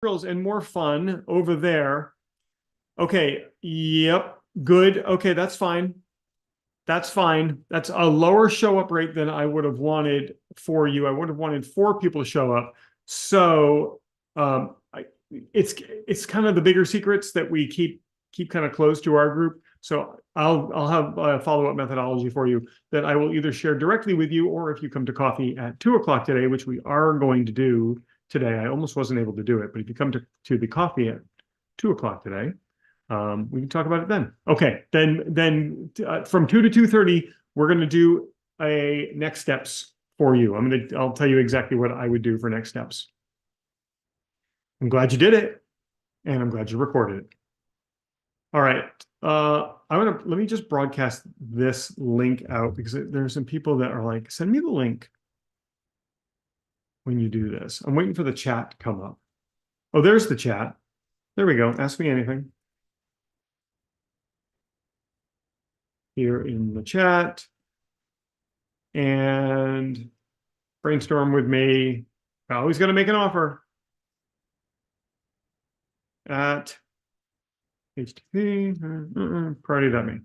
and more fun over there. Okay, yep, good. Okay, that's fine. That's fine. That's a lower show up rate than I would have wanted for you. I would have wanted 4 people to show up. So it's kind of the bigger secrets that we keep kind of close to our group. So I'll have a follow-up methodology for you that I will either share directly with you, or if you come to coffee at 2 o'clock today, which we are going to do today. I almost wasn't able to do it, but if you come to the coffee at 2 o'clock today, we can talk about it then. Okay, then from 2 to 2:30, we're going to do a next steps for you. I'll tell you exactly what I would do for next steps. I'm glad you did it, and I'm glad you recorded it. All right. Let me just broadcast this link out, because there's some people that are like, send me the link when you do this. I'm waiting for the chat to come up. Oh, there's the chat. There we go. Ask me anything. Here in the chat. And brainstorm with me. Always going to make an offer at http Prouty.me.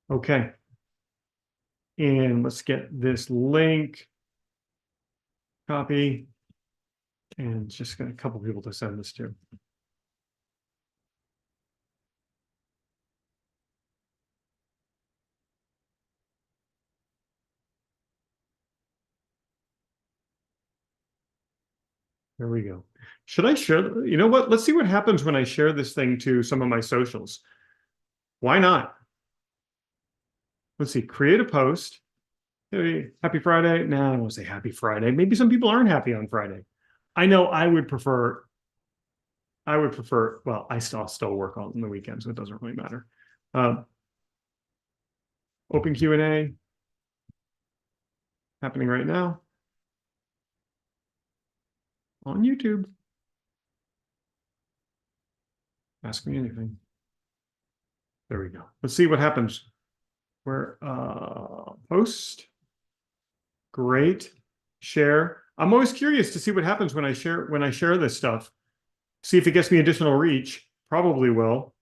Okay. And let's get this link. Copy. And just got a couple people to send this to. There we go. Should I share? You know what? Let's see what happens when I share this thing to some of my socials. Why not? Let's see. Create a post. Hey, happy Friday. No, I don't want to say happy Friday. Maybe some people aren't happy on Friday. I know I would prefer, well, I'll still work on the weekend, so it doesn't really matter. Open Q&A happening right now on YouTube. Ask me anything. There we go. Let's see what happens. Where post. Great. Share. I'm always curious to see what happens when I share this stuff. See if it gets me additional reach. Probably will.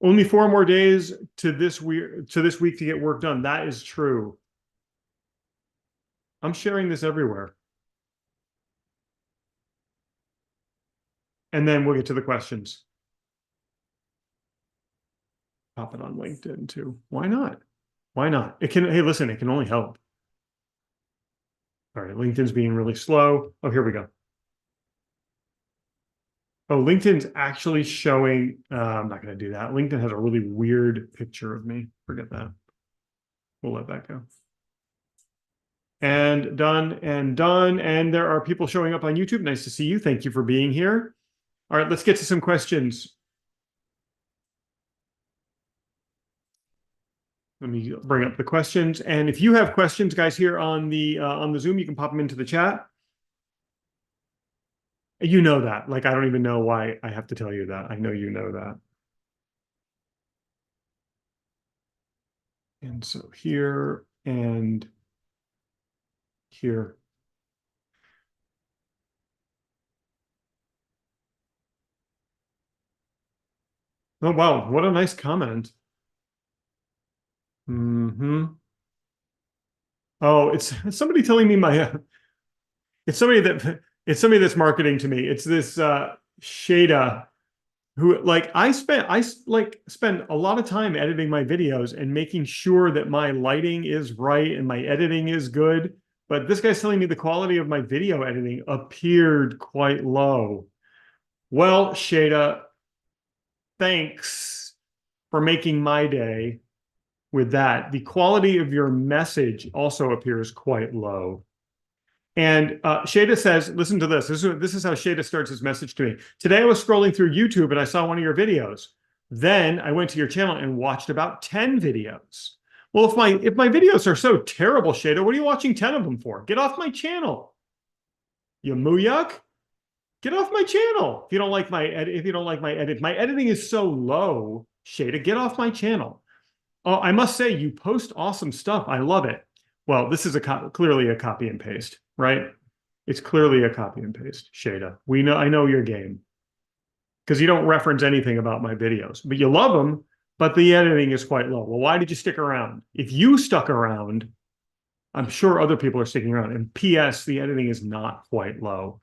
Only 4 more days to this week to get work done. That is true. I'm sharing this everywhere. And then we'll get to the questions. Pop it on LinkedIn too. Why not? Why not? Hey, listen, it can only help. All right, LinkedIn's being really slow. Oh, here we go. Oh, LinkedIn's actually showing, I'm not going to do that. LinkedIn has a really weird picture of me. Forget that. We'll let that go. And done and done. And there are people showing up on YouTube. Nice to see you. Thank you for being here. All right, let's get to some questions. Let me bring up the questions. And if you have questions, guys, here on the Zoom, you can pop them into the chat. You know that. Like, I don't even know why I have to tell you that. I know you know that. And so here and here. Oh, wow. What a nice comment. Mm-hmm. Oh, it's somebody telling me it's somebody that's marketing to me. It's this Shada, who, like, I spend a lot of time editing my videos and making sure that my lighting is right and my editing is good. But this guy's telling me the quality of my video editing appeared quite low. Well, Shada, thanks for making my day with that. The quality of your message also appears quite low. And Shada says, listen to this. This is how Shada starts his message to me. Today I was scrolling through YouTube and I saw one of your videos. Then I went to your channel and watched about 10 videos. Well, if my videos are so terrible, Shada, what are you watching 10 of them for? Get off my channel, you mooyak. Get off my channel if you don't like my edit. If you don't like my edit, my editing is so low. Shada, get off my channel. Oh, I must say, you post awesome stuff. I love it. Well, this is clearly a copy and paste, right? It's clearly a copy and paste. Shada, we know. I know your game because you don't reference anything about my videos, but you love them. But the editing is quite low. Well, why did you stick around? If you stuck around, I'm sure other people are sticking around. And P.S., the editing is not quite low.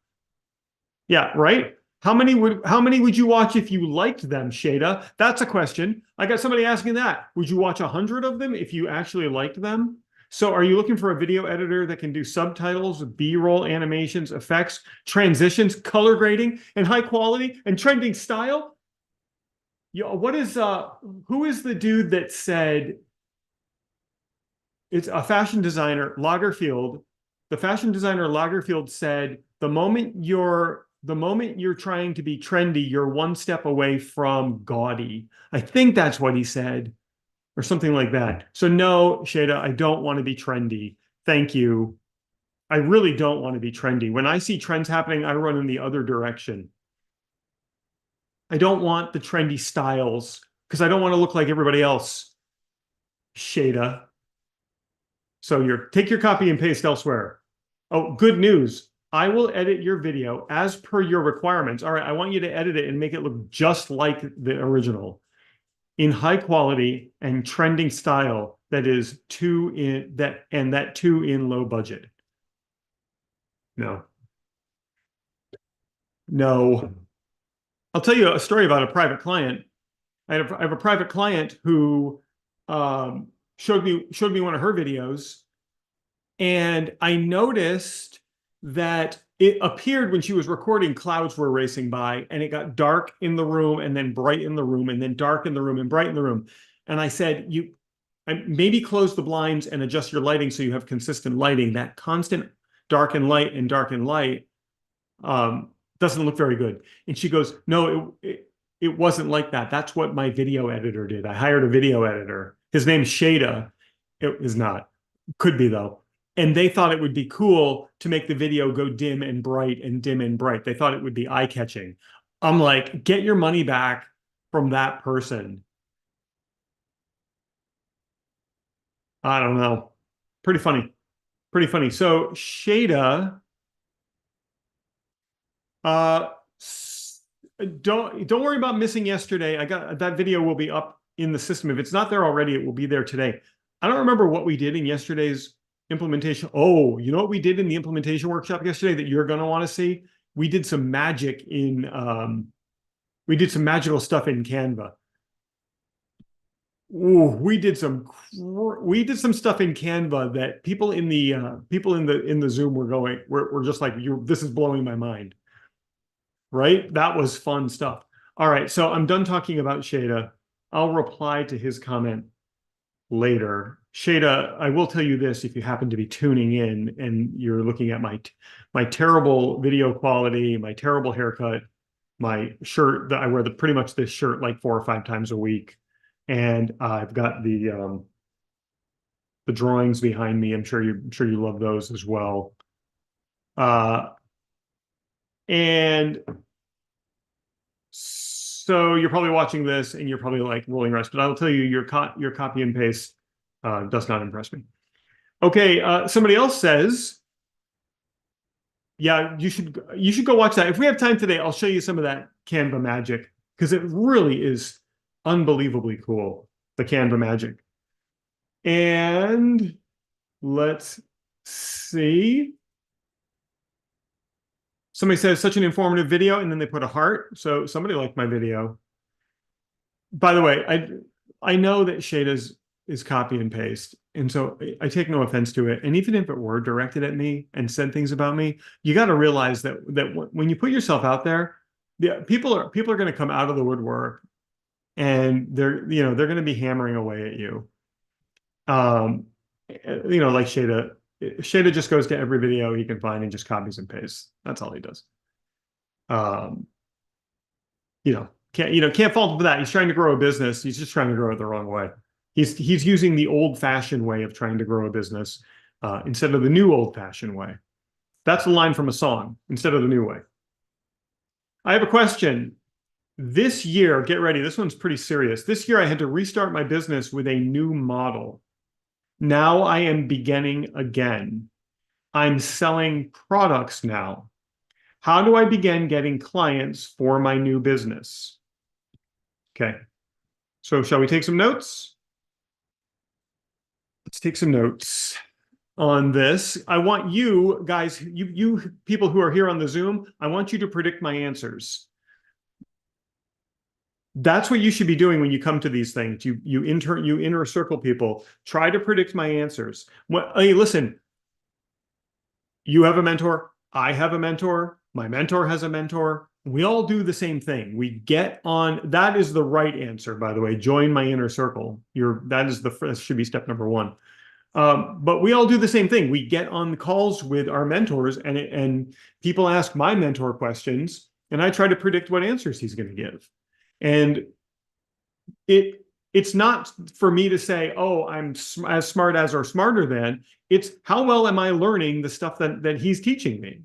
Yeah, right? How many would you watch if you liked them, Shada? That's a question. I got somebody asking that. Would you watch 100 of them if you actually liked them? So are you looking for a video editor that can do subtitles, B-roll animations, effects, transitions, color grading, and high quality and trending style? Who is the dude that said it's a fashion designer, Lagerfeld? The fashion designer Lagerfeld said the moment you're trying to be trendy, you're one step away from gaudy. I think that's what he said, or something like that. So no, Shada, I don't want to be trendy. Thank you. I really don't want to be trendy. When I see trends happening, I run in the other direction. I don't want the trendy styles because I don't want to look like everybody else, Shada. So take your copy and paste elsewhere. Oh, good news. I will edit your video as per your requirements. All right, I want you to edit it and make it look just like the original in high quality and trending style that is too in low budget. No. No. I'll tell you a story about a private client. I have a private client who showed me one of her videos, and I noticed that it appeared when she was recording, clouds were racing by, and it got dark in the room and then bright in the room and then dark in the room and bright in the room. And I said, maybe close the blinds and adjust your lighting so you have consistent lighting. That constant dark and light and dark and light doesn't look very good. And she goes, no, it wasn't like that. That's what my video editor did. I hired a video editor. His name's Shada. It is not. Could be, though. And they thought it would be cool to make the video go dim and bright and dim and bright. They thought it would be eye-catching. I'm like, get your money back from that person. I don't know. Pretty funny. Pretty funny. So Shada, don't worry about missing yesterday. I got that video will be up in the system. If it's not there already, it will be there today. I don't remember what we did in yesterday's implementation. Oh, you know what we did in the implementation workshop yesterday that you're going to want to see? We did some magic we did some magical stuff in Canva. Ooh, we did some stuff in Canva that people in the Zoom were just like, this is blowing my mind. Right? That was fun stuff. All right, so I'm done talking about Shada. I'll reply to his comment later. Shada, I will tell you this, if you happen to be tuning in and you're looking at my terrible video quality, my terrible haircut, my shirt that I wear pretty much this shirt like 4 or 5 times a week, and I've got the drawings behind me. I'm sure you love those as well. And so you're probably watching this and you're probably like rolling your eyes, but I'll tell you, your copy and paste does not impress me. Okay, somebody else says, yeah, you should go watch that. If we have time today, I'll show you some of that Canva magic because it really is unbelievably cool, the Canva magic. And let's see. Somebody says such an informative video, and then they put a heart. So somebody liked my video. By the way, I know that Shada's is copy and paste, and so I take no offense to it. And even if it were directed at me and said things about me, you got to realize that when you put yourself out there, people are going to come out of the woodwork, and they're going to be hammering away at you. Like Shada just goes to every video he can find and just copies and pastes. That's all he does. Can't fault him for that. He's trying to grow a business. He's just trying to grow it the wrong way. He's using the old-fashioned way of trying to grow a business instead of the new old-fashioned way. That's the line from a song, instead of the new way. I have a question. This year, get ready. This one's pretty serious. This year, I had to restart my business with a new model. Now I am beginning again. I'm selling products now. How do I begin getting clients for my new business? Okay. So shall we take some notes? Let's take some notes on this. I want you guys, you people who are here on the Zoom, I want you to predict my answers. That's what you should be doing when you come to these things. You inner circle people. Try to predict my answers. Hey, listen, you have a mentor. I have a mentor. My mentor has a mentor. We all do the same thing. We get on. That is the right answer, by the way. Join my inner circle. That should be step number one. But we all do the same thing. We get on the calls with our mentors, and people ask my mentor questions, and I try to predict what answers he's going to give. And it's not for me to say, oh, I'm as smart as or smarter than. It's how well am I learning the stuff that he's teaching me?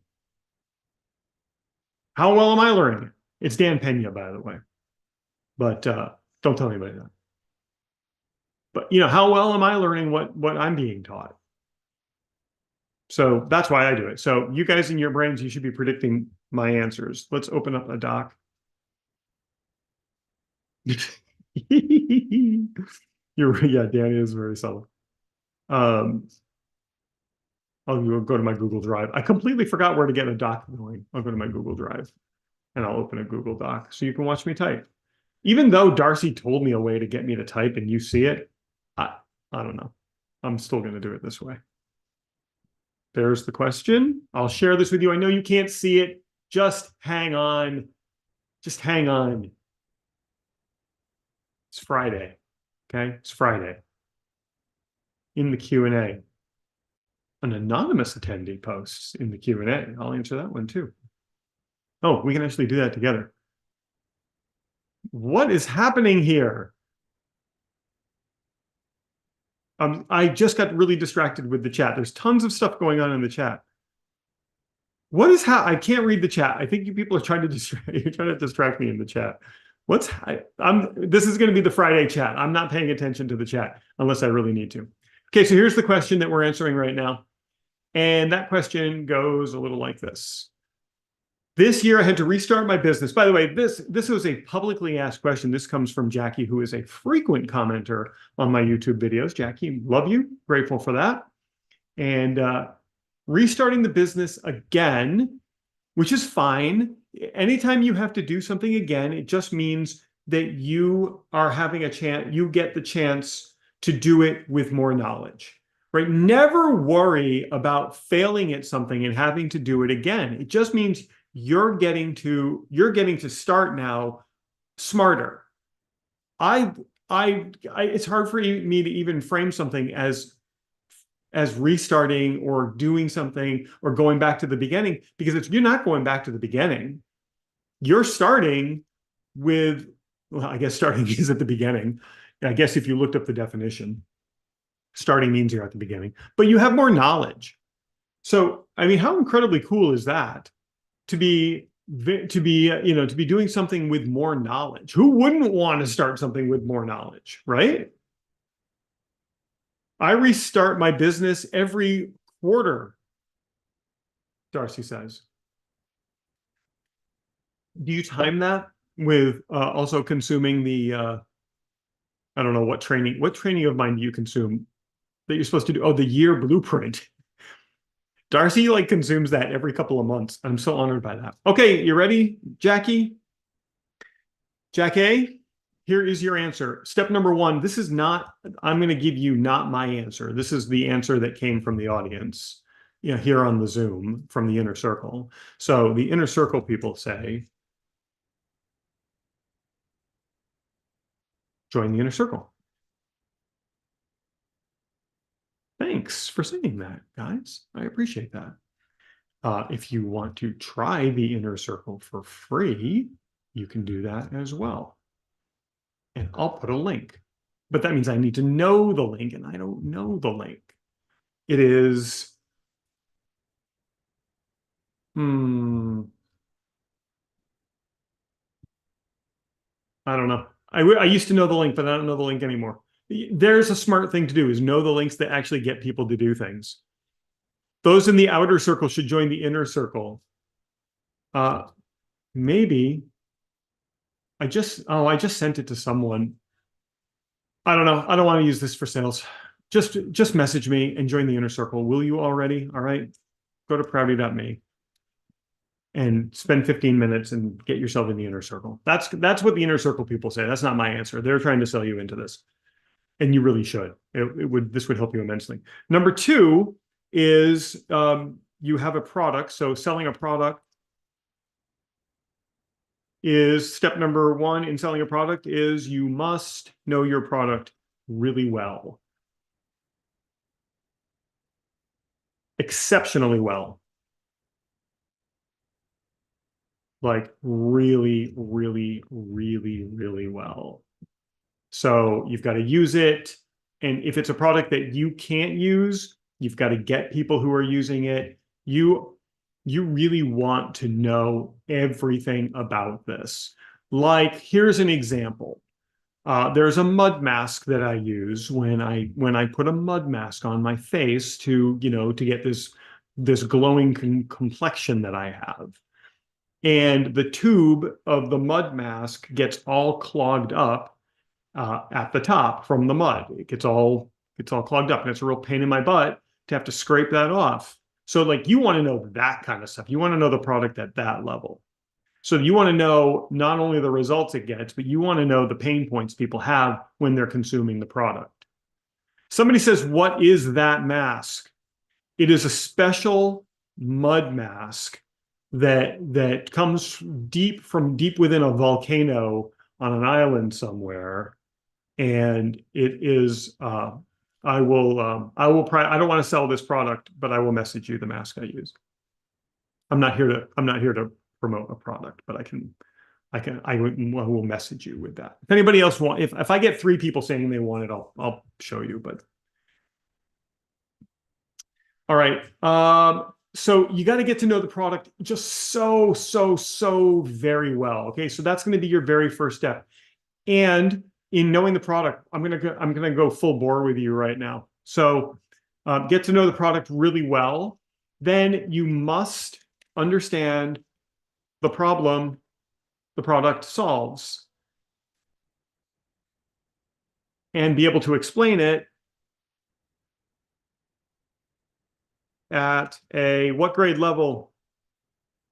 How well am I learning it? It's Dan Pena, by the way. But don't tell anybody that. But how well am I learning what I'm being taught? So that's why I do it. So you guys in your brains, you should be predicting my answers. Let's open up a doc. Yeah, Danny is very subtle. I'll go to my Google Drive. I completely forgot where to get a doc going. I'll go to my Google Drive and I'll open a Google Doc so you can watch me type. Even though Darcy told me a way to get me to type and you see it, I don't know. I'm still going to do it this way. There's the question. I'll share this with you. I know you can't see it. Just hang on. Just hang on. It's Friday. Okay? It's Friday. In the Q&A. An anonymous attendee posts in the Q&A. I'll answer that one too. Oh, we can actually do that together. What is happening here? I just got really distracted with the chat. There's tons of stuff going on in the chat. I can't read the chat. I think you people are trying to distract me in the chat. This is going to be the Friday chat. I'm not paying attention to the chat unless I really need to. Okay, so here's the question that we're answering right now. And that question goes a little like this. This year I had to restart my business. By the way, this was a publicly asked question. This comes from Jackie, who is a frequent commenter on my YouTube videos. Jackie, love you. Grateful for that. And restarting the business again, which is fine. Anytime you have to do something again, it just means that you are having a chance, you get the chance to do it with more knowledge. Right? Never worry about failing at something and having to do it again. It just means you're getting to start now smarter. It's hard for me to even frame something as restarting or doing something or going back to the beginning, because you're not going back to the beginning. You're starting with, well, I guess starting is at the beginning. I guess if you looked up the definition, starting means you're at the beginning, but you have more knowledge. So, I mean, how incredibly cool is that? To be doing something with more knowledge. Who wouldn't want to start something with more knowledge, right? I restart my business every quarter, Darcy says. Do you time that with also consuming the, I don't know, what training of mine do you consume that you're supposed to do? Oh, the year blueprint. Darcy consumes that every couple of months. I'm so honored by that. Okay, you ready, Jackie? Jackie, here is your answer. Step number one, this is not, I'm going to give you not my answer. This is the answer that came from the audience, here on the Zoom from the inner circle. So the inner circle people say, join the inner circle. Thanks for saying that, guys. I appreciate that. If you want to try the inner circle for free, you can do that as well. And I'll put a link. But that means I need to know the link, and I don't know the link. It is... I don't know. I used to know the link, but I don't know the link anymore. There's a smart thing to do is know the links that actually get people to do things. Those in the outer circle should join the inner circle. Maybe I just sent it to someone. I don't know. I don't want to use this for sales. Just message me and join the inner circle. Will you already? All right. Go to prouty.me and spend 15 minutes and get yourself in the inner circle. That's what the inner circle people say. That's not my answer. They're trying to sell you into this. And you really should. This would help you immensely. Number two is you have a product. So selling a product is step number one in selling a product is you must know your product really well. Exceptionally well. Like really, really, really, really well. So you've got to use it. And if it's a product that you can't use, you've got to get people who are using it. You really want to know everything about this. Like, here's an example. There's a mud mask that I use when I put a mud mask on my face to, to get this glowing complexion that I have. And the tube of the mud mask gets all clogged up at the top from the mud. It gets all clogged up, and it's a real pain in my butt to have to scrape that off. So like you want to know that kind of stuff. You want to know the product at that level. So you want to know not only the results it gets, but you want to know the pain points people have when they're consuming the product. Somebody says, "What is that mask?" It is a special mud mask that comes from deep within a volcano on an island somewhere. And it is, I don't want to sell this product, but I will message you the mask I use. I'm not here to promote a product, but I will message you with that. If anybody else if I get 3 people saying they want it, I'll show you, but. All right. So you got to get to know the product just so very well. Okay. So that's going to be your very first step. And in knowing the product, I'm gonna go full bore with you right now. So get to know the product really well. Then you must understand the problem the product solves and be able to explain it at a what grade level?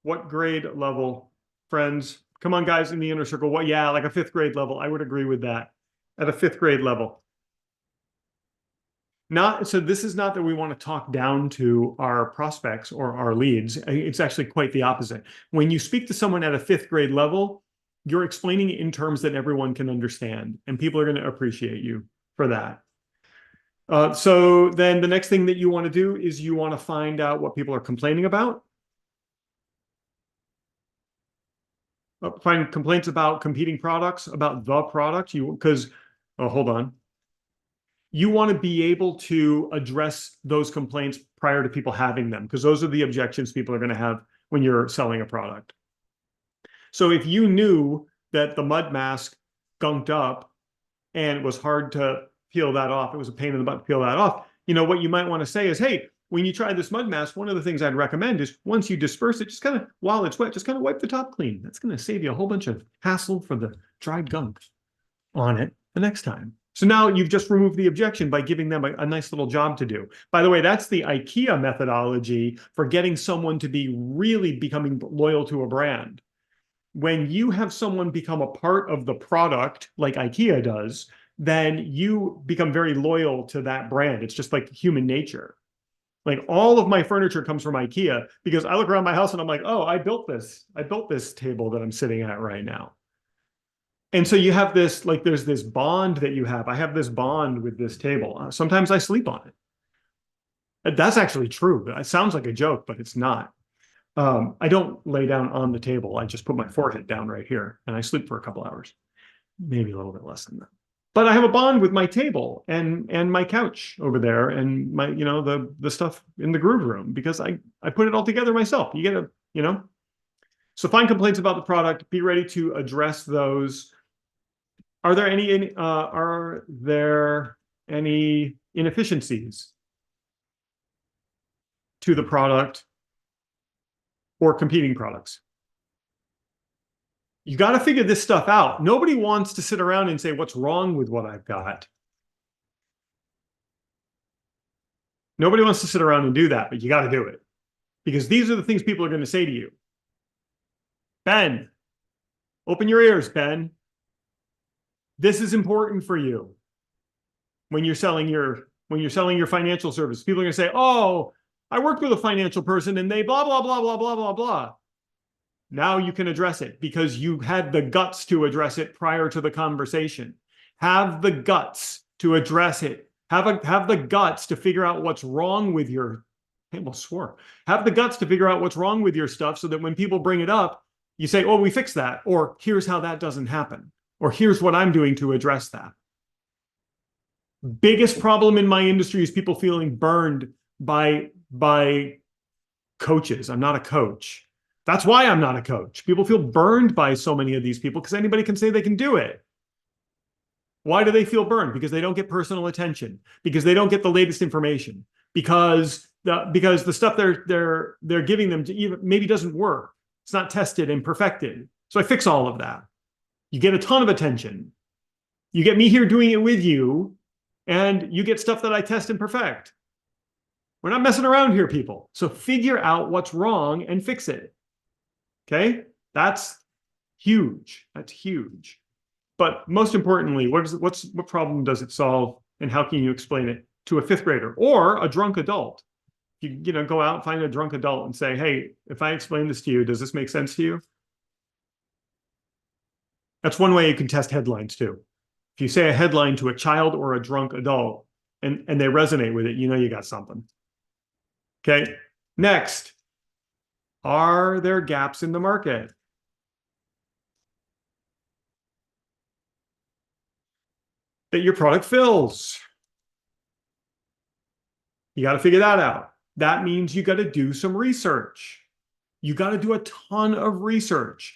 What grade level, friends? Come on, guys, in the inner circle. What? Yeah, like a 5th grade level. I would agree with that. At a 5th grade level. So this is not that we want to talk down to our prospects or our leads. It's actually quite the opposite. When you speak to someone at a 5th grade level, you're explaining it in terms that everyone can understand, and people are going to appreciate you for that. So then the next thing that you want to do is you want to find out what people are complaining about. Find complaints about competing products, about the product. Hold on. You want to be able to address those complaints prior to people having them, because those are the objections people are going to have when you're selling a product. So if you knew that the mud mask gunked up and it was hard to peel that off, it was a pain in the butt to peel that off, what you might want to say is, hey, when you try this mud mask, one of the things I'd recommend is once you disperse it, just kind of, while it's wet, just kind of wipe the top clean. That's going to save you a whole bunch of hassle for the dried gunk on it the next time. So now you've just removed the objection by giving them a nice little job to do. By the way, that's the IKEA methodology for getting someone to be really becoming loyal to a brand. When you have someone become a part of the product, like IKEA does, then you become very loyal to that brand. It's just like human nature. Like all of my furniture comes from IKEA because I look around my house and I'm like, oh, I built this table that I'm sitting at right now. And so you have this, like, there's this bond that you have. I have this bond with this table. Sometimes I sleep on it. That's actually true. It sounds like a joke, but it's not. I don't lay down on the table. I just put my forehead down right here and I sleep for a couple hours, maybe a little bit less than that. But I have a bond with my table and my couch over there and my, the stuff in the groove room because I put it all together myself. You get So find complaints about the product, be ready to address those Are there any inefficiencies to the product or competing products? You got to figure this stuff out. Nobody wants to sit around and say, what's wrong with what I've got? Nobody wants to sit around and do that, but you got to do it. Because these are the things people are going to say to you. Ben, open your ears, Ben. This is important for you when you're selling your financial service. People are going to say, oh, I worked with a financial person and they blah, blah, blah, blah, blah, blah, blah. Now you can address it because you had the guts to address it prior to the conversation. Have the guts to address it. Have the guts to figure out what's wrong with your, I almost swore. Have the guts to figure out what's wrong with your stuff so that when people bring it up, you say, oh, we fixed that, or here's how that doesn't happen, or here's what I'm doing to address that. Biggest problem in my industry is people feeling burned by coaches. I'm not a coach. That's why I'm not a coach. People feel burned by so many of these people because anybody can say they can do it. Why do they feel burned? Because they don't get personal attention, because they don't get the latest information, because the stuff they're giving them to even maybe doesn't work. It's not tested and perfected. So I fix all of that. You get a ton of attention. You get me here doing it with you, and you get stuff that I test and perfect. We're not messing around here, people. So figure out what's wrong and fix it. Okay? That's huge. That's huge. But most importantly, what problem does it solve, and how can you explain it to a fifth grader or a drunk adult? You go out and find a drunk adult and say, hey, if I explain this to you, does this make sense to you? That's one way you can test headlines too. If you say a headline to a child or a drunk adult and they resonate with it, you got something. Okay. Next, are there gaps in the market? That your product fills. You got to figure that out. That means you got to do some research. You got to do a ton of research.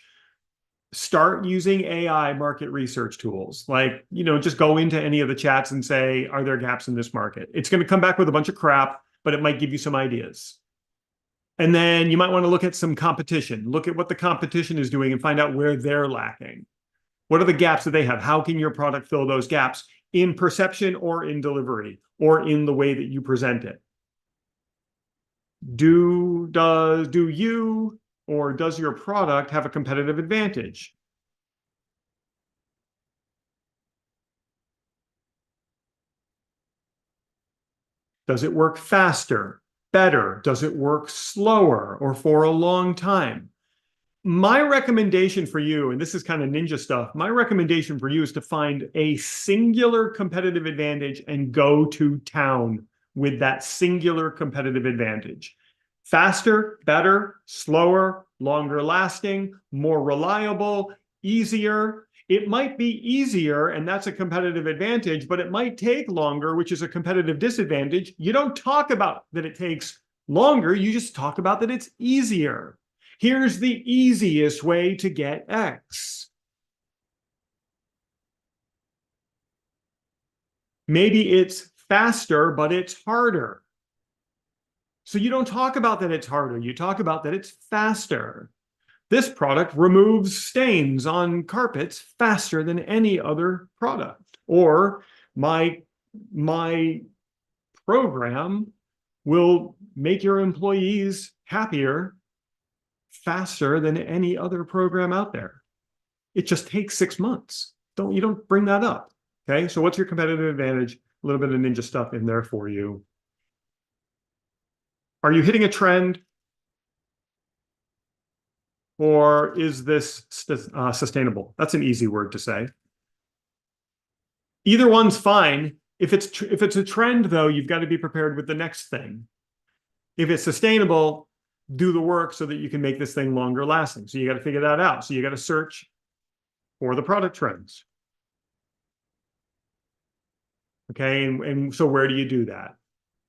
Start using AI market research tools. Like, just go into any of the chats and say, are there gaps in this market? It's going to come back with a bunch of crap, but it might give you some ideas. And then you might want to look at some competition. Look at what the competition is doing and find out where they're lacking. What are the gaps that they have? How can your product fill those gaps in perception or in delivery or in the way that you present it? Do you or does your product have a competitive advantage? Does it work faster, better? Does it work slower or for a long time? My recommendation for you, and this is kind of ninja stuff, my recommendation for you is to find a singular competitive advantage and go to town with that singular competitive advantage. Faster, better, slower, longer lasting, more reliable, easier. It might be easier, and that's a competitive advantage, but it might take longer, which is a competitive disadvantage. You don't talk about that it takes longer, you just talk about that it's easier. Here's the easiest way to get X. Maybe it's faster, but it's harder. So you don't talk about that it's harder. You talk about that it's faster. This product removes stains on carpets faster than any other product. Or my program will make your employees happier faster than any other program out there. It just takes 6 months. You don't bring that up. Okay, so what's your competitive advantage? A little bit of ninja stuff in there for you. Are you hitting a trend? Or is this sustainable? That's an easy word to say. Either one's fine. If it's a trend, though, you've got to be prepared with the next thing. If it's sustainable, do the work so that you can make this thing longer lasting. So you got to figure that out. So you got to search for the product trends. Okay, and so where do you do that?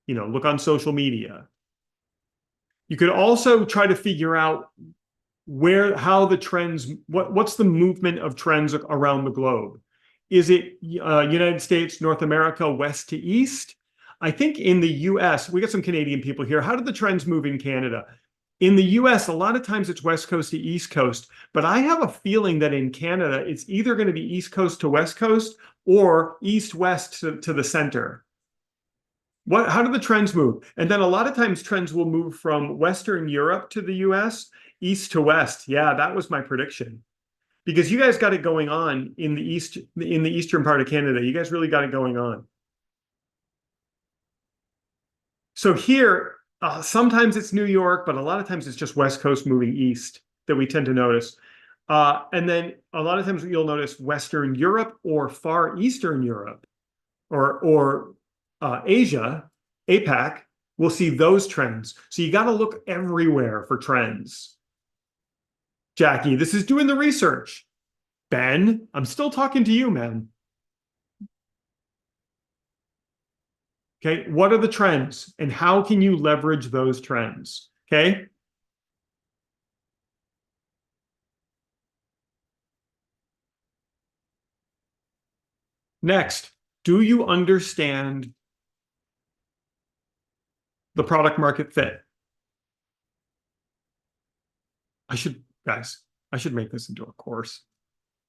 Look on social media. You could also try to figure out how the trends, what's the movement of trends around the globe? Is it United States, North America, west to east? I think in the US, we got some Canadian people here. How did the trends move in Canada? In the US, a lot of times it's west coast to east coast, but I have a feeling that in Canada, it's either going to be east coast to west coast or east west to the center. How do the trends move? And then a lot of times trends will move from Western Europe to the US, east to west. Yeah, that was my prediction. Because you guys got it going on in the eastern part of Canada. You guys really got it going on. So here, sometimes it's New York, but a lot of times it's just West Coast moving east that we tend to notice. And then a lot of times you'll notice Western Europe or Far Eastern Europe or Asia, APAC, we'll see those trends. So you got to look everywhere for trends. Jackie, this is doing the research. Ben, I'm still talking to you, man. Okay, what are the trends and how can you leverage those trends? Okay. Next, do you understand the product market fit? Guys, I should make this into a course.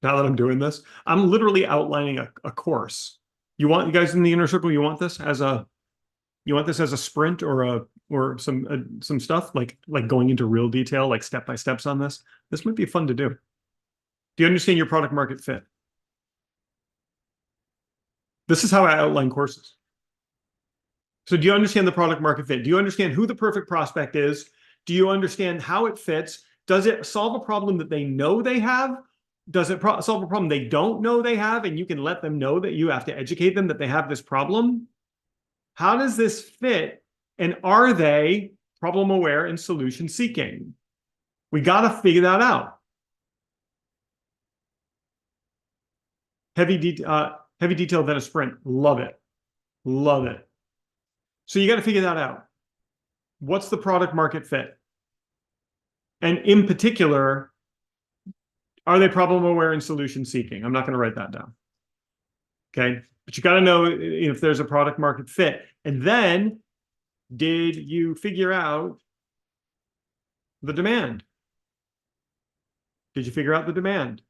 Now that I'm doing this, I'm literally outlining a course. You guys in the inner circle, you want this as a sprint or some stuff like going into real detail, like step by steps on this. This might be fun to do. Do you understand your product market fit? This is how I outline courses. So do you understand the product market fit? Do you understand who the perfect prospect is? Do you understand how it fits? Does it solve a problem that they know they have? Does it solve a problem they don't know they have? And you can let them know that you have to educate them that they have this problem? How does this fit? And are they problem aware and solution seeking? We got to figure that out. Heavy detail, then a sprint. Love it. Love it. So you got to figure that out. What's the product market fit? And in particular, are they problem aware and solution seeking? I'm not going to write that down. Okay. But you got to know if there's a product market fit. And then, did you figure out the demand? Did you figure out the demand?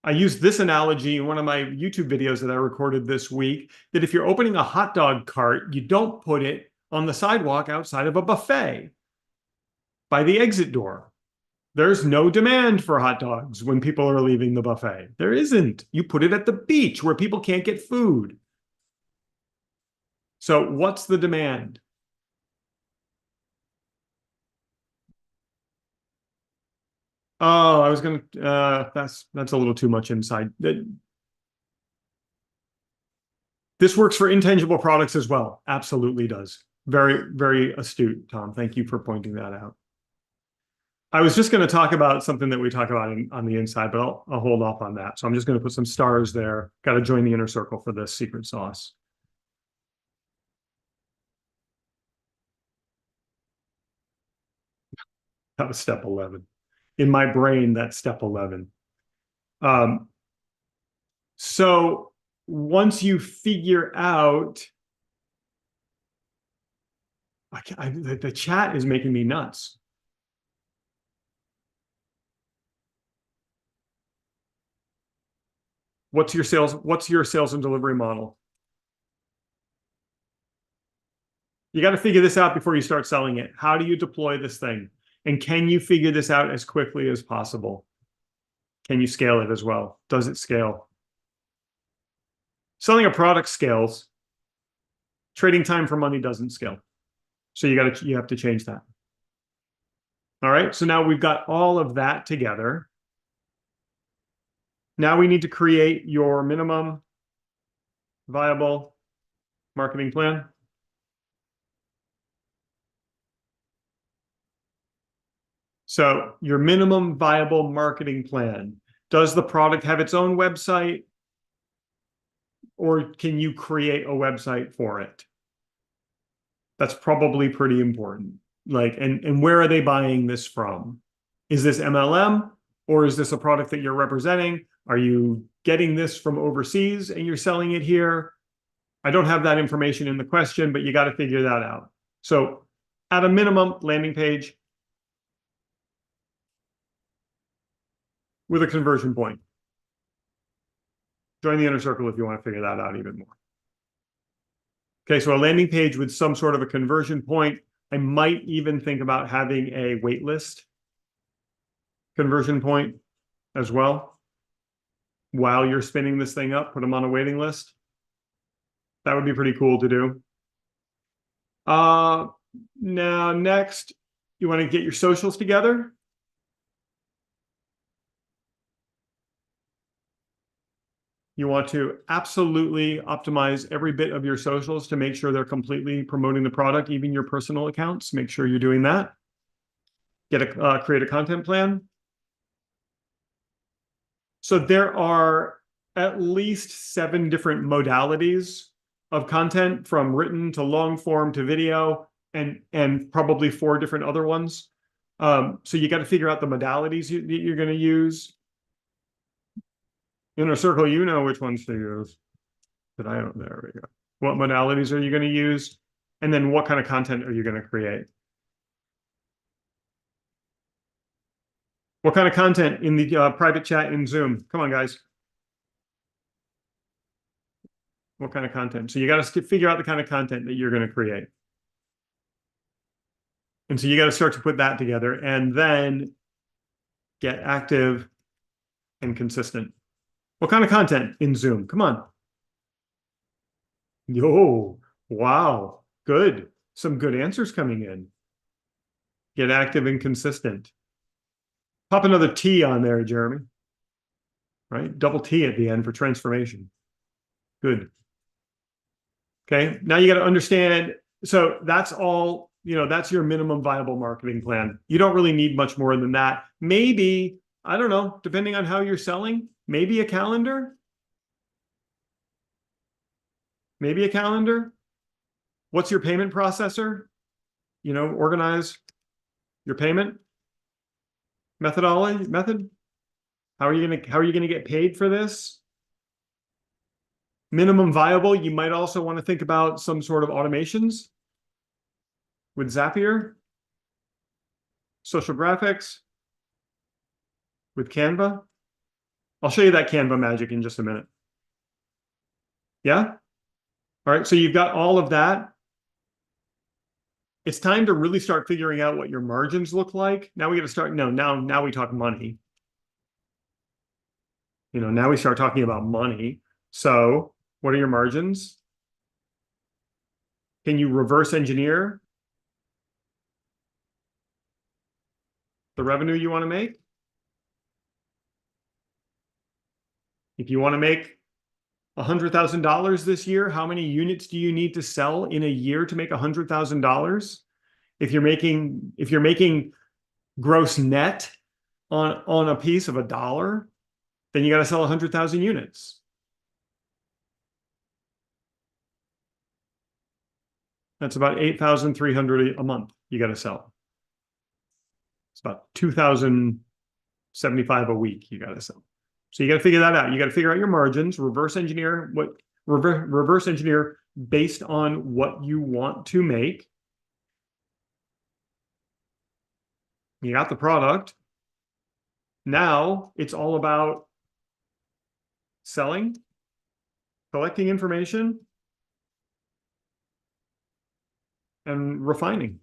I used this analogy in one of my YouTube videos that I recorded this week, that if you're opening a hot dog cart, you don't put it on the sidewalk outside of a buffet by the exit door. There's no demand for hot dogs when people are leaving the buffet. There isn't. You put it at the beach where people can't get food. So what's the demand? Oh, I was going to, that's a little too much inside. This works for intangible products as well. Absolutely does. Very, very astute, Tom. Thank you for pointing that out. I was just going to talk about something that we talk about on the inside, but I'll hold off on that. So I'm just going to put some stars there. Got to join the inner circle for this secret sauce. That was step 11. In my brain, that's step 11. So once you figure out, the chat is making me nuts. What's your sales and delivery model? You got to figure this out before you start selling it. How do you deploy this thing? And can you figure this out as quickly as possible? Can you scale it as well? Does it scale? Selling a product scales. Trading time for money doesn't scale. So you have to change that. All right. So now we've got all of that together. Now we need to create your minimum viable marketing plan. So your minimum viable marketing plan. Does the product have its own website? Or can you create a website for it? That's probably pretty important. And where are they buying this from? Is this MLM? Or is this a product that you're representing? Are you getting this from overseas and you're selling it here? I don't have that information in the question, but you got to figure that out. So at a minimum, landing page with a conversion point. Join the inner circle if you want to figure that out even more. Okay, so a landing page with some sort of a conversion point. I might even think about having a wait list conversion point as well. While you're spinning this thing up, put them on a waiting list. That would be pretty cool to do. Now, next, you want to get your socials together. You want to absolutely optimize every bit of your socials to make sure they're completely promoting the product, even your personal accounts. Make sure you're doing that. Create a content plan. So there are at least 7 different modalities of content, from written to long form to video, and probably 4 different other ones. So you got to figure out the modalities you're going to use. Inner circle, you know which ones to use. But I don't. There we go. What modalities are you going to use? And then what kind of content are you going to create? What kind of content in the private chat in Zoom? Come on, guys. What kind of content? So you got to figure out the kind of content that you're going to create. And so you got to start to put that together and then get active and consistent. What kind of content in Zoom? Come on. Yo, wow, good. Some good answers coming in. Get active and consistent. Pop another T on there, Jeremy. Right? Double T at the end for transformation. Good. Okay, now you got to understand. So that's all, that's your minimum viable marketing plan. You don't really need much more than that. Maybe, I don't know, depending on how you're selling, maybe a calendar. Maybe a calendar. What's your payment processor? Organize your payment method. How are you gonna get paid for this? Minimum viable. You might also want to think about some sort of automations with Zapier, social graphics, with Canva. I'll show you that Canva magic in just a minute. Yeah? All right, so you've got all of that. It's time to really start figuring out what your margins look like. Now we got to start, now we talk money. Now we start talking about money. So what are your margins? Can you reverse engineer the revenue you want to make? If you want to make $100,000 this year, how many units do you need to sell in a year to make $100,000? If you're making gross net on a piece of $1, then you got to sell 100,000 units. That's about 8,300 a month you got to sell. It's about 2,075 a week you got to sell. So you got to figure that out. You got to figure out your margins, reverse engineer based on what you want to make. You got the product. Now it's all about selling, collecting information, and refining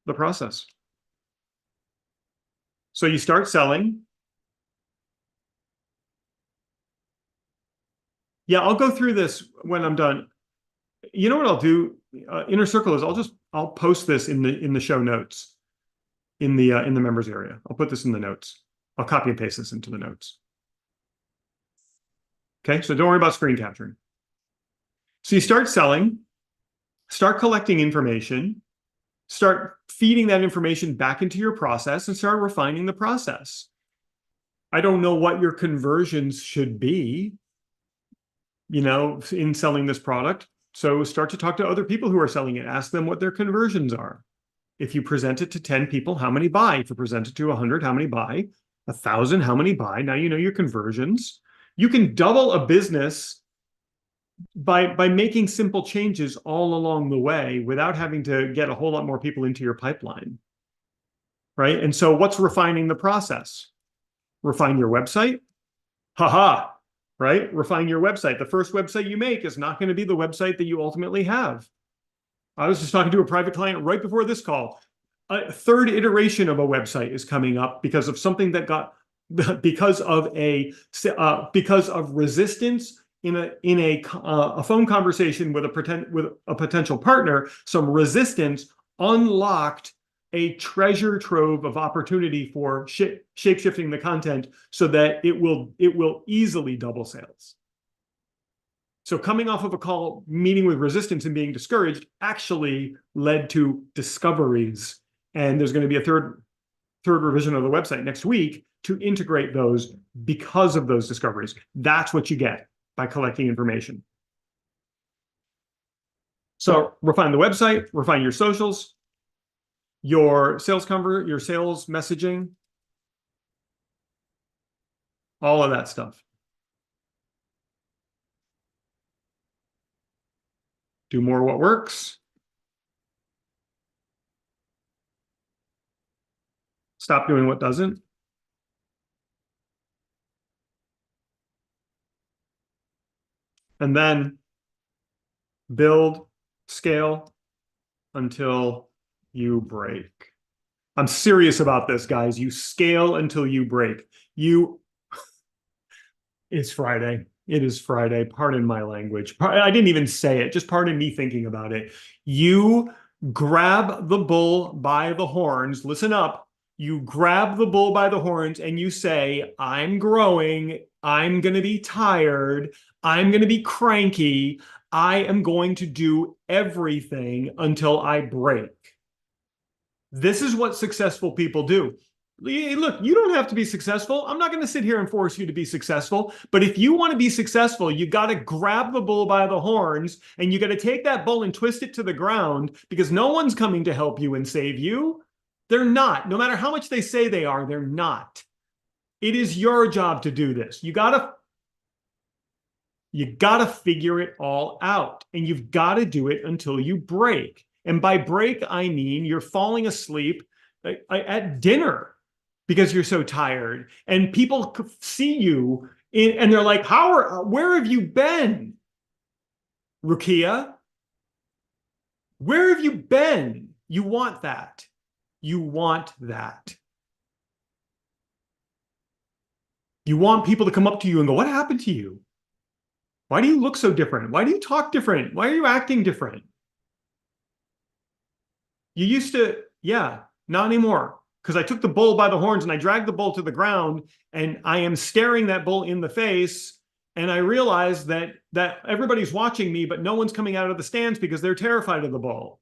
the process. So you start selling. Yeah, I'll go through this when I'm done. You know what I'll do? Inner Circle is I'll post this in the show notes in the members area. I'll put this in the notes. I'll copy and paste this into the notes. Okay, so don't worry about screen capturing. So you start selling, start collecting information, start feeding that information back into your process, and start refining the process. I don't know what your conversions should be, in selling this product. So start to talk to other people who are selling it. Ask them what their conversions are. If you present it to 10 people, how many buy? If you present it to 100, how many buy? 1,000, how many buy? Now you know your conversions. You can double a business by making simple changes all along the way without having to get a whole lot more people into your pipeline, right? And so what's refining the process? Refine your website? Haha, right? Refine your website. The first website you make is not going to be the website that you ultimately have. I was just talking to a private client right before this call. A third iteration of a website is coming up because of something that got because of resistance in a phone conversation with a potential partner. Some resistance unlocked a treasure trove of opportunity for shape-shifting the content so that it will easily double sales. So coming off of a call, meeting with resistance and being discouraged actually led to discoveries. And there's going to be a third revision of the website next week to integrate those because of those discoveries. That's what you get by collecting information. So refine the website, refine your socials, your sales your sales messaging, all of that stuff. Do more what works. Stop doing what doesn't. And then build, scale until you break. I'm serious about this, guys. You scale until you break. It's Friday. It is Friday. Pardon my language. I didn't even say it. Just pardon me thinking about it. You grab the bull by the horns. Listen up. You grab the bull by the horns and you say, I'm growing. I'm going to be tired. I'm going to be cranky. I am going to do everything until I break. This is what successful people do. Look, you don't have to be successful. I'm not going to sit here and force you to be successful. But if you want to be successful, you got to grab the bull by the horns and you got to take that bull and twist it to the ground because no one's coming to help you and save you. They're not. No matter how much they say they are, they're not. It is your job to do this. You got to figure it all out, and you've got to do it until you break. And by break, I mean you're falling asleep at dinner because you're so tired, and people see you and they're like, where have you been, Rukia? Where have you been? You want that. You want that. You want people to come up to you and go, what happened to you? Why do you look so different? Why do you talk different? Why are you acting different? You used to, yeah, not anymore. Because I took the bull by the horns and I dragged the bull to the ground and I am staring that bull in the face. And I realized that everybody's watching me, but no one's coming out of the stands because they're terrified of the bull.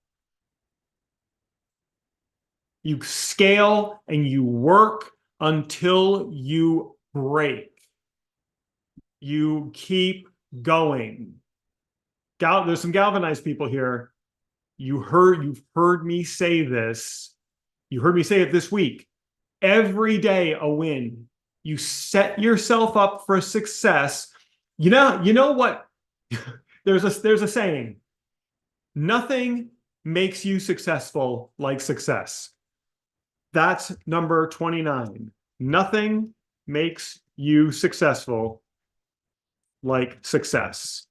You scale and you work until you break. You keep going. There's some galvanized people here. You've heard me say this. You heard me say it this week. Every day a win. You set yourself up for success. You know what? There's a saying. Nothing makes you successful like success. That's number 29. Nothing makes you successful like success.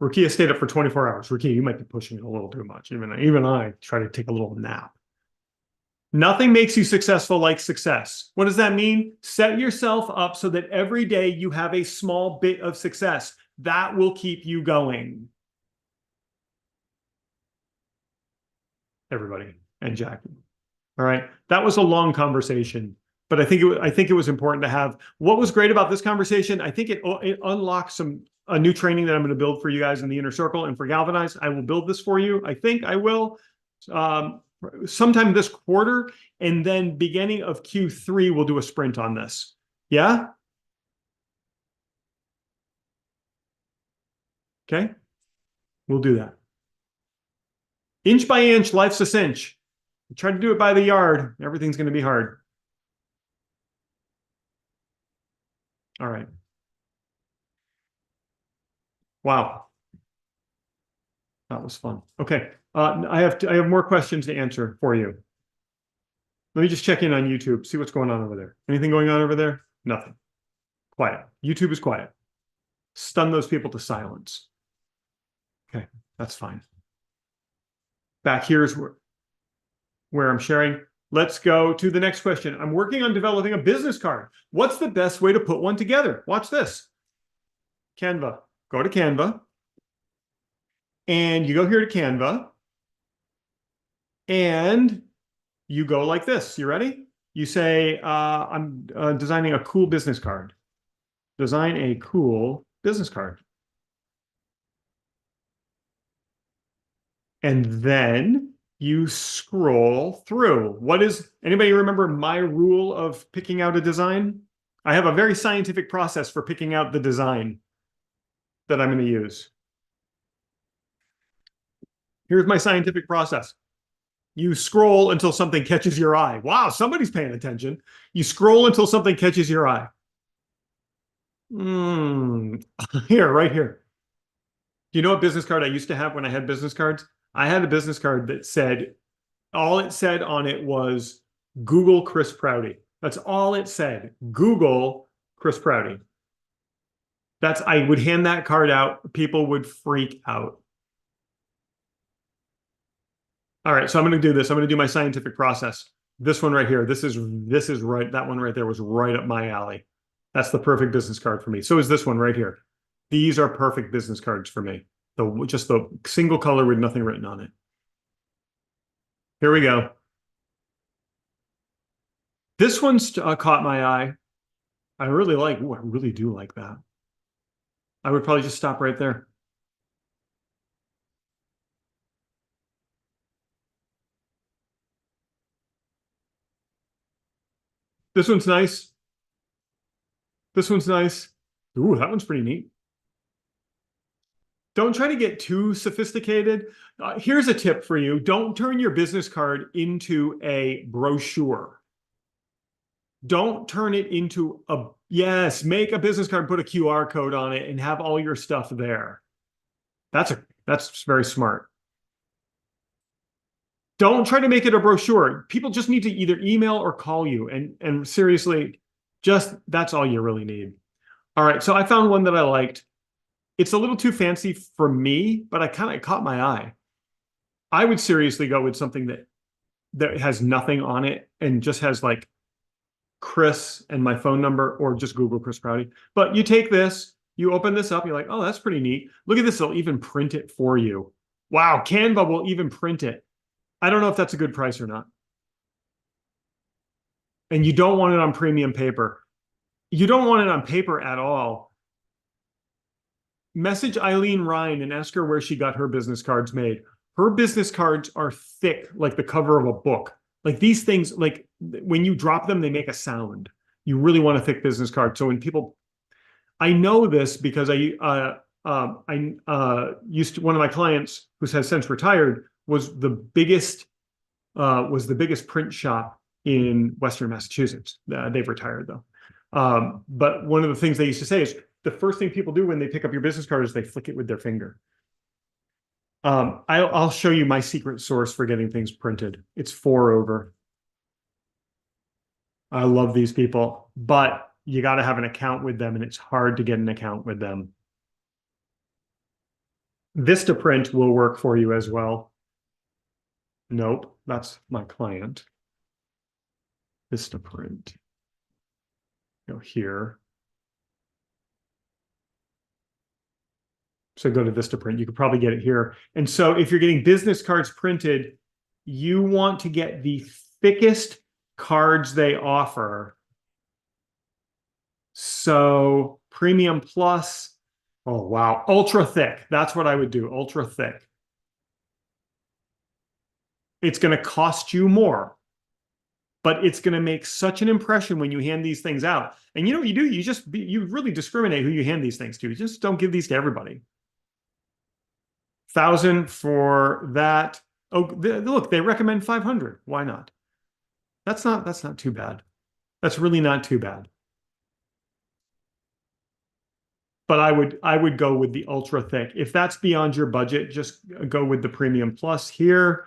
Rukia stayed up for 24 hours. Rukia, you might be pushing it a little too much. Even I try to take a little nap. Nothing makes you successful like success. What does that mean? Set yourself up so that every day you have a small bit of success. That will keep you going. Everybody and Jackie. All right. That was a long conversation, but I think it was important to have. What was great about this conversation, I think it unlocks a new training that I'm going to build for you guys in the inner circle and for Galvanize. I will build this for you. I think I will sometime this quarter, and then beginning of Q3, we'll do a sprint on this. Yeah. Okay. We'll do that. Inch by inch, life's a cinch. You try to do it by the yard, everything's going to be hard. All right. Wow. That was fun. Okay. I have more questions to answer for you. Let me just check in on YouTube, see what's going on over there. Anything going on over there? Nothing. Quiet. YouTube is quiet. Stun those people to silence. Okay, that's fine. Back here's where I'm sharing. Let's go to the next question. I'm working on developing a business card. What's the best way to put one together? Watch this. Canva. Go to Canva. And you go here to Canva. And you go like this. You ready? You say, I'm designing a cool business card. Design a cool business card. And then you scroll through. Anybody remember my rule of picking out a design? I have a very scientific process for picking out the design that I'm going to use. Here's my scientific process. You scroll until something catches your eye. Wow, somebody's paying attention. You scroll until something catches your eye. Here, right here. Do you know what business card I used to have when I had business cards? I had a business card that said, all it said on it was Google Chris Prouty. That's all it said. Google Chris Prouty. I would hand that card out. People would freak out. All right, so I'm going to do this. I'm going to do my scientific process. This one right here. This is right. That one right there was right up my alley. That's the perfect business card for me. So is this one right here. These are perfect business cards for me. Just the single color with nothing written on it. Here we go. This one's caught my eye. I really do like that. I would probably just stop right there. This one's nice. This one's nice. Ooh, that one's pretty neat. Don't try to get too sophisticated. Here's a tip for you. Don't turn your business card into a brochure. Don't turn it into make a business card, put a QR code on it and have all your stuff there. That's very smart. Don't try to make it a brochure. People just need to either email or call you. And seriously, that's all you really need. All right, so I found one that I liked. It's a little too fancy for me, but it caught my eye. I would seriously go with something that has nothing on it and just has like Chris and my phone number, or just Google Chris Prouty. But you take this, you open this up, you're like, oh, that's pretty neat. Look at this, they'll even print it for you. Wow, Canva will even print it. I don't know if that's a good price or not. And you don't want it on premium paper. You don't want it on paper at all. Message Eileen Ryan and ask her where she got her business cards made. Her business cards are thick, like the cover of a book. Like these things, like when you drop them, they make a sound. You really want a thick business card. So when people, I know this because I used to, one of my clients who has since retired was the biggest print shop in Western Massachusetts. They've retired though. But one of the things they used to say is the first thing people do when they pick up your business card is they flick it with their finger. I'll show you my secret source for getting things printed. It's 4 over. I love these people, but you got to have an account with them, and it's hard to get an account with them. Vistaprint will work for you as well. Nope, that's my client. Vistaprint. Go here. So go to Vistaprint. You could probably get it here. And so if you're getting business cards printed, you want to get the thickest cards they offer. So Premium Plus, oh wow, ultra thick. That's what I would do, ultra thick. It's going to cost you more, but it's going to make such an impression when you hand these things out. And you know what you do? You really discriminate who you hand these things to. You just don't give these to everybody. 1,000 for that. Oh, look, they recommend 500. Why not? That's not too bad. That's really not too bad. But I would go with the ultra thick. If that's beyond your budget, just go with the premium plus here.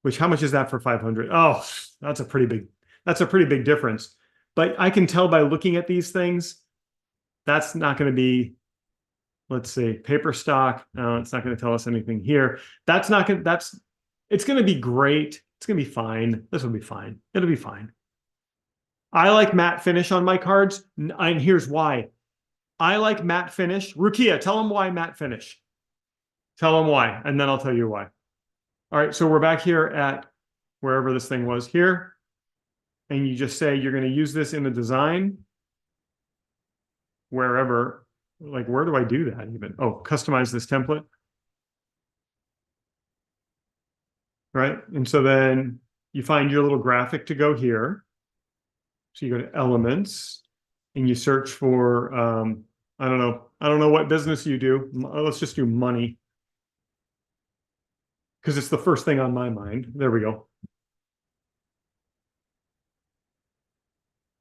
Which how much is that for 500? Oh, that's a pretty big difference. But I can tell by looking at these things, that's not going to be, let's see, paper stock. No, it's not going to tell us anything here. That's not going to, that's, it's going to be great. It's going to be fine. This will be fine. It'll be fine. I like matte finish on my cards, and here's why. I like matte finish. Rukia, tell them why matte finish. Tell them why, and then I'll tell you why. All right, so we're back here at wherever this thing was here. And you just say you're going to use this in a design. Wherever, like, where do I do that even? Oh, customize this template. Right, and so then you find your little graphic to go here. So you go to elements and you search for, I don't know what business you do. Let's just do money. Because it's the first thing on my mind. There we go.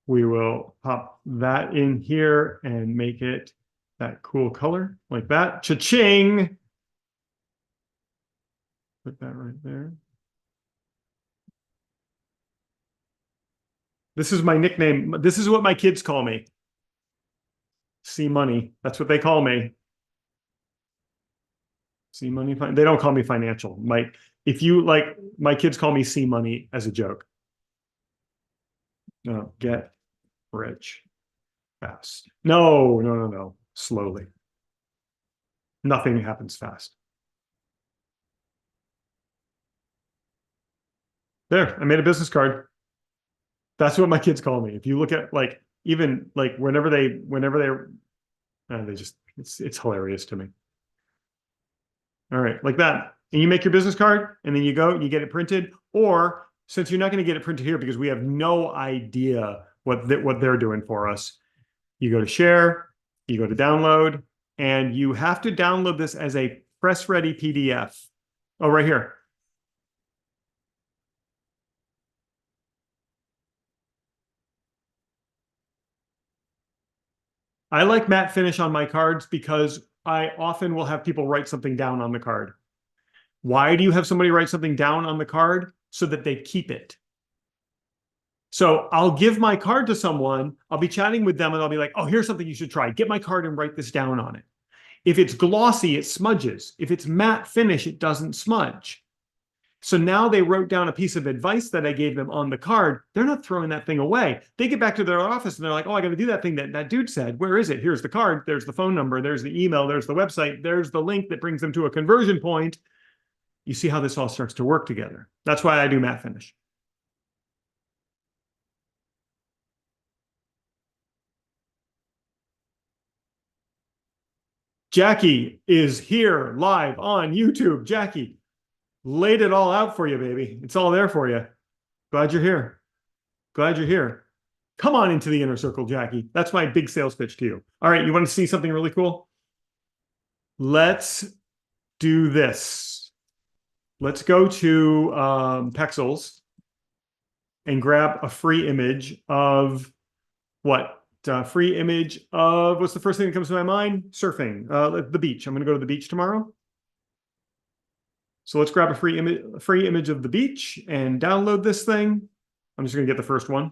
We will pop that in here and make it that cool color like that. Cha-ching! Put that right there. This is my nickname. This is what my kids call me. C Money. That's what they call me. C Money. They don't call me financial. If you like, my kids call me C Money as a joke. No, get rich fast. No. Slowly. Nothing happens fast. There, I made a business card. That's what my kids call me. If you look at even whenever they it's hilarious to me. All right, like that. And you make your business card and then you go and you get it printed. Or since you're not going to get it printed here because we have no idea what they're doing for us, you go to share, you go to download, and you have to download this as a press ready PDF. Oh, right here. I like matte finish on my cards because I often will have people write something down on the card. Why do you have somebody write something down on the card? So that they keep it. So I'll give my card to someone, I'll be chatting with them and I'll be like, oh, here's something you should try. Get my card and write this down on it. If it's glossy, it smudges. If it's matte finish, it doesn't smudge. So now they wrote down a piece of advice that I gave them on the card. They're not throwing that thing away. They get back to their office and they're like, oh, I got to do that thing that dude said. Where is it? Here's the card. There's the phone number. There's the email. There's the website. There's the link that brings them to a conversion point. You see how this all starts to work together. That's why I do matte finish. Jackie is here live on YouTube. Jackie, laid it all out for you, baby. It's all there for you. Glad you're here. Glad you're here. Come on into the inner circle, Jackie. That's my big sales pitch to you. All right, you want to see something really cool? Let's do this. Let's go to Pexels and grab a free image of what? Free image of, what's the first thing that comes to my mind? Surfing, the beach. I'm going to go to the beach tomorrow. So let's grab a free image of the beach and download this thing. I'm just going to get the first one.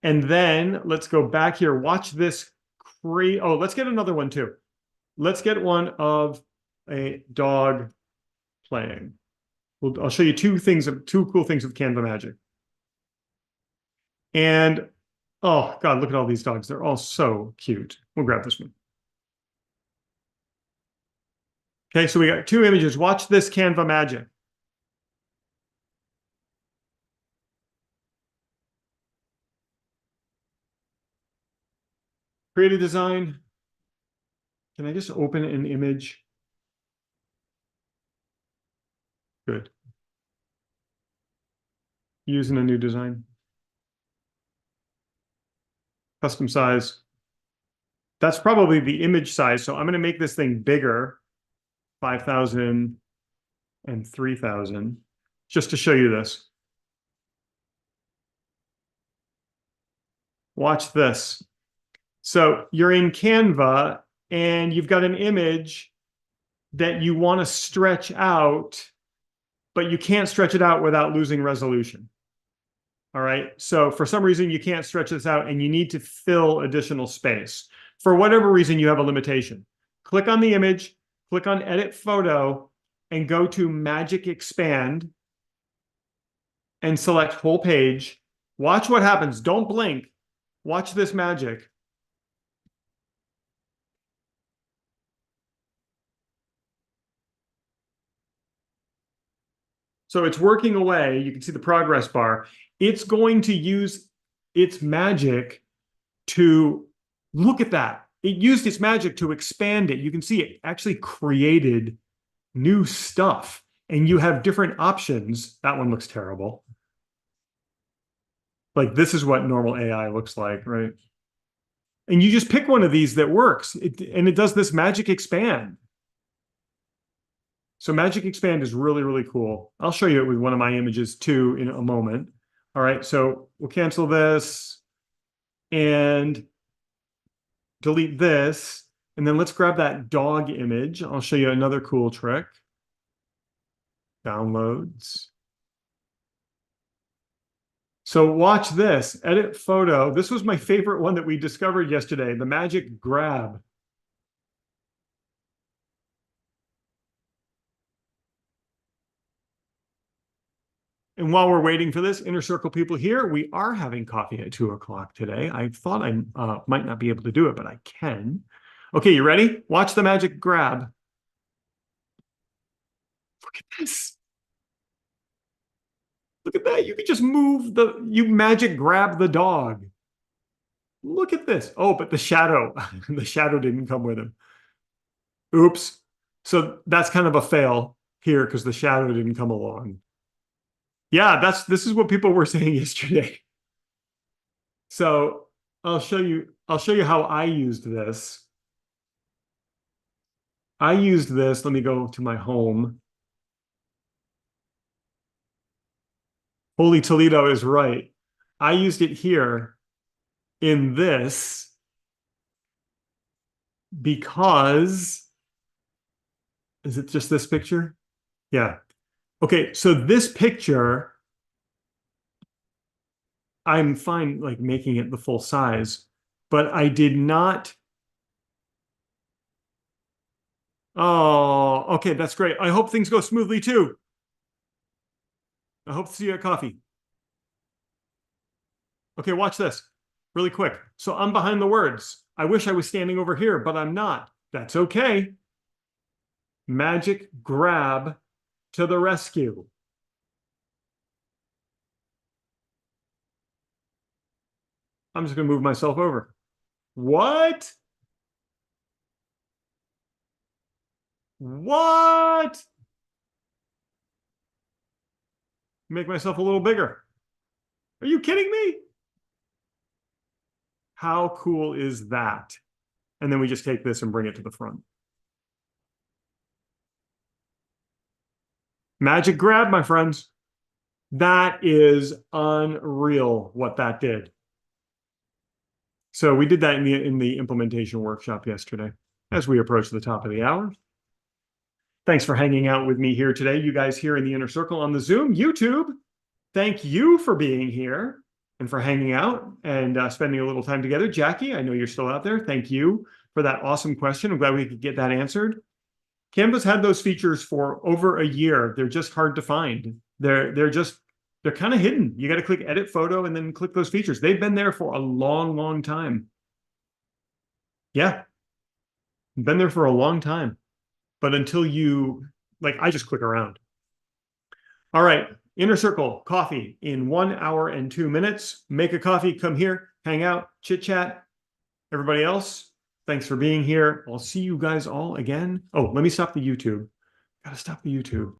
And then let's go back here. Watch this. Oh, let's get another one too. Let's get one of a dog playing. I'll show you two cool things with Canva Magic. And oh God, look at all these dogs. They're all so cute. We'll grab this one. Okay, so we got two images. Watch this Canva Magic. Create a design. Can I just open an image? Good. Using a new design. Custom size. That's probably the image size. So I'm going to make this thing bigger. 5,000 and 3,000, just to show you this. Watch this. So you're in Canva and you've got an image that you want to stretch out, but you can't stretch it out without losing resolution. All right. So for some reason, you can't stretch this out and you need to fill additional space. For whatever reason, you have a limitation. Click on the image, click on Edit Photo, and go to Magic Expand and select Whole Page. Watch what happens. Don't blink. Watch this magic. So it's working away. You can see the progress bar. It's going to use its magic to look at that. It used its magic to expand it. You can see it actually created new stuff. And you have different options. That one looks terrible. Like this is what normal AI looks like, right? And you just pick one of these that works. And it does this magic expand. So Magic Expand is really, really cool. I'll show you it with one of my images too in a moment. All right, so we'll cancel this and delete this. And then let's grab that dog image. I'll show you another cool trick. Downloads. So watch this, edit photo. This was my favorite one that we discovered yesterday, the magic grab. And while we're waiting for this, Inner Circle people here, we are having coffee at 2 o'clock today. I thought I might not be able to do it, but I can. Okay, you ready? Watch the magic grab. Look at this. Look at that. You could just move you magic grab the dog. Look at this. Oh, but the shadow, the shadow didn't come with him. Oops. So that's kind of a fail here because the shadow didn't come along. Yeah, this is what people were saying yesterday. So I'll show you how I used this. I used this. Let me go to my home. Holy Toledo is right. I used it here in this because, is it just this picture? Yeah. Okay, so this picture, I'm fine like making it the full size, but I did not. Oh, okay, that's great. I hope things go smoothly too. I hope to see you at coffee. Okay, watch this really quick. So I'm behind the words. I wish I was standing over here, but I'm not. That's okay. Magic grab to the rescue. I'm just going to move myself over. What? What? Make myself a little bigger. Are you kidding me? How cool is that? And then we just take this and bring it to the front. Magic grab, my friends. That is unreal what that did. So we did that in the implementation workshop yesterday as we approach the top of the hour. Thanks for hanging out with me here today. You guys here in the Inner Circle on the Zoom, YouTube, thank you for being here and for hanging out and spending a little time together. Jackie, I know you're still out there. Thank you for that awesome question. I'm glad we could get that answered. Canva's had those features for over a year. They're just hard to find. They're kind of hidden. You got to click edit photo and then click those features. They've been there for a long, long time. Yeah, been there for a long time. But until you, like, I just click around. All right, Inner Circle, coffee in 1 hour and 2 minutes. Make a coffee, come here, hang out, chit chat. Everybody else, thanks for being here. I'll see you guys all again. Oh, let me stop the YouTube. Gotta stop the YouTube.